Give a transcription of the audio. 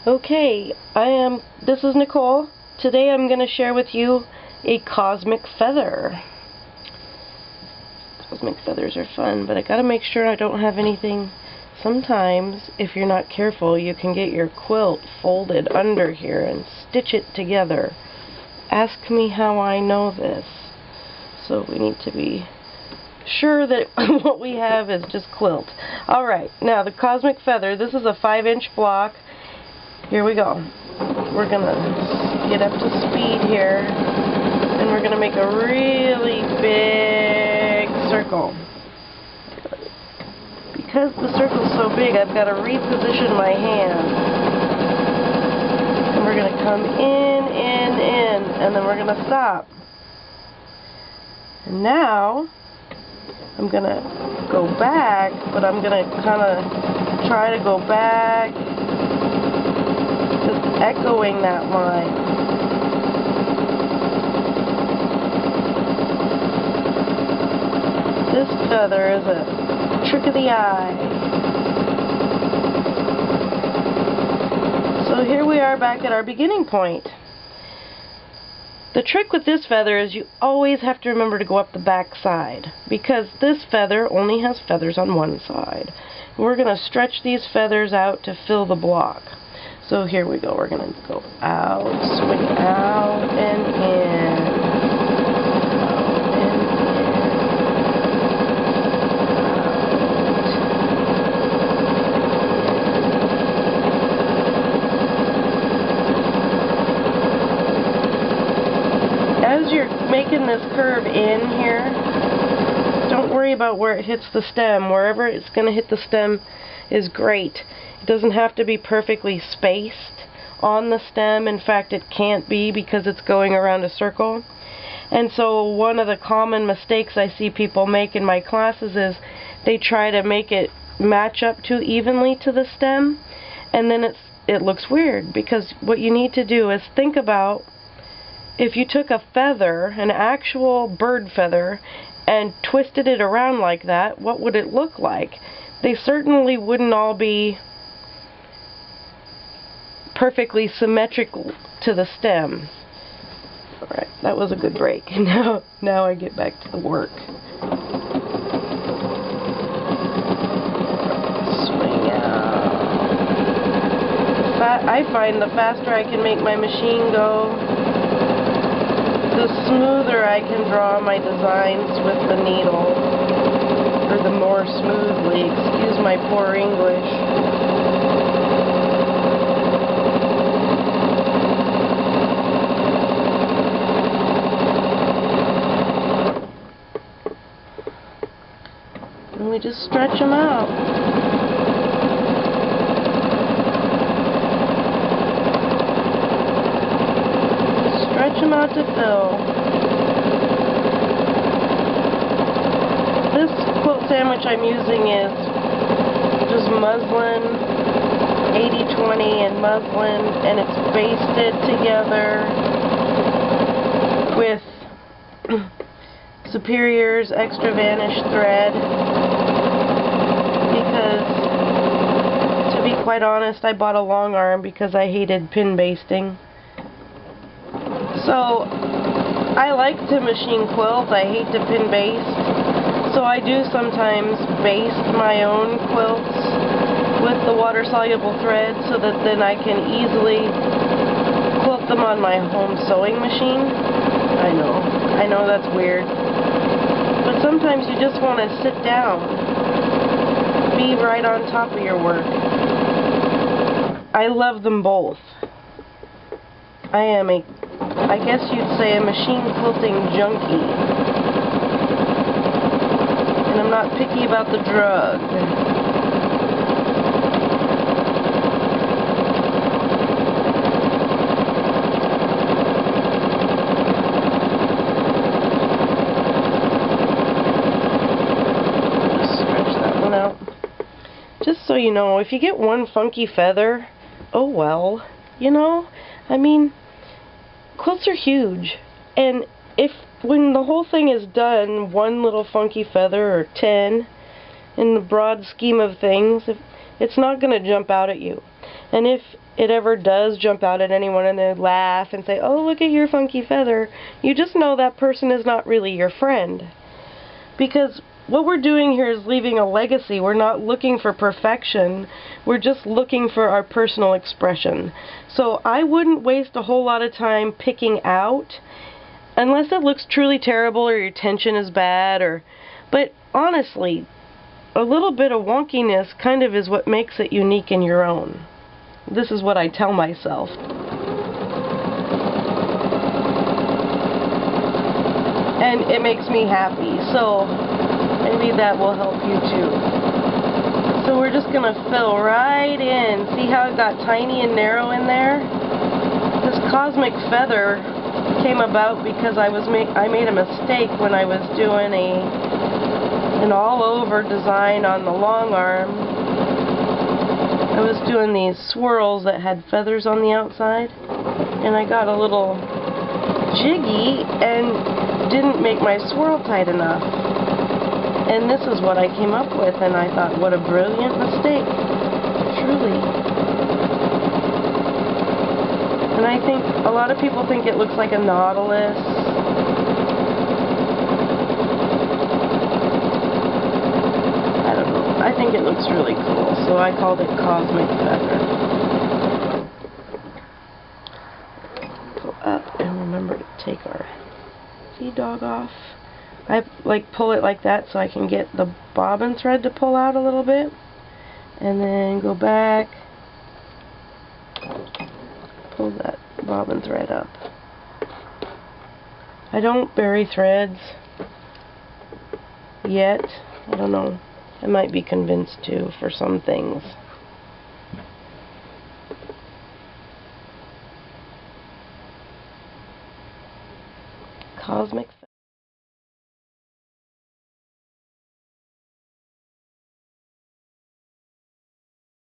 Okay, this is Nicole. Today I'm going to share with you a cosmic feather. Cosmic feathers are fun, but I gotta make sure I don't have anything. Sometimes, if you're not careful, you can get your quilt folded under here and stitch it together. Ask me how I know this. So we need to be sure that what we have is just quilt. Alright, now the cosmic feather, this is a 5-inch block. Here we go. We're going to get up to speed here, and we're going to make a really big circle. Because the circle's so big, I've got to reposition my hand. And we're going to come in, and then we're going to stop. And now, I'm going to go back, but I'm going to kind of try to go back, just echoing that line. This feather is a trick of the eye. So here we are back at our beginning point. The trick with this feather is you always have to remember to go up the back side, because this feather only has feathers on one side. We're going to stretch these feathers out to fill the block. So here we go. We're going to go out, swing out and in. Out and in. As you're making this curve in here, don't worry about where it hits the stem. Wherever it's going to hit the stem is great. It doesn't have to be perfectly spaced on the stem. In fact, it can't be because it's going around a circle. And so one of the common mistakes I see people make in my classes is they try to make it match up too evenly to the stem, and then it looks weird, because what you need to do is think about if you took a feather, an actual bird feather, and twisted it around like that, what would it look like? They certainly wouldn't all be perfectly symmetrical to the stem. Alright, that was a good break. Now I get back to the work. Swing out. I find the faster I can make my machine go, the smoother I can draw my designs with the needle, or the more smoothly. Excuse my poor English. And we just stretch them out. Stretch them out to fill. This quilt sandwich I'm using is just muslin, 80/20 and muslin, and it's basted together with Superior's Extra Vanish thread, because, to be quite honest, I bought a long arm because I hated pin basting. So, I like to machine quilt, I hate to pin baste, so I do sometimes baste my own quilts with the water-soluble thread so that then I can easily quilt them on my home sewing machine. I know that's weird. But sometimes you just want to sit down, be right on top of your work. I love them both. I am I guess you'd say, a machine quilting junkie. And I'm not picky about the drug. Just so you know, if you get one funky feather, oh well, you know, I mean, quilts are huge, and when the whole thing is done, one little funky feather, or 10, in the broad scheme of things, It's not going to jump out at you. And if it ever does jump out at anyone and they laugh and say, "Oh, look at your funky feather," you just know that person is not really your friend. Because what we're doing here is leaving a legacy. We're not looking for perfection. We're just looking for our personal expression. So I wouldn't waste a whole lot of time picking out, unless it looks truly terrible or your tension is bad, but honestly, a little bit of wonkiness kind of is what makes it unique and your own. This is what I tell myself. And it makes me happy, so maybe that will help you too. So we're just gonna fill right in. See how it got tiny and narrow in there? This cosmic feather came about because I made a mistake when I was doing an all-over design on the long arm. I was doing these swirls that had feathers on the outside, and I got a little jiggy and didn't make my swirl tight enough. And this is what I came up with, and I thought, what a brilliant mistake, truly. And I think a lot of people think it looks like a nautilus. I don't know. I think it looks really cool, so I called it Cosmic Feather. Go up and remember to take our feed dog off. I pull it like that so I can get the bobbin thread to pull out a little bit, and then go back, pull that bobbin thread up. I don't bury threads yet. I don't know. I might be convinced to for some things. Cosmic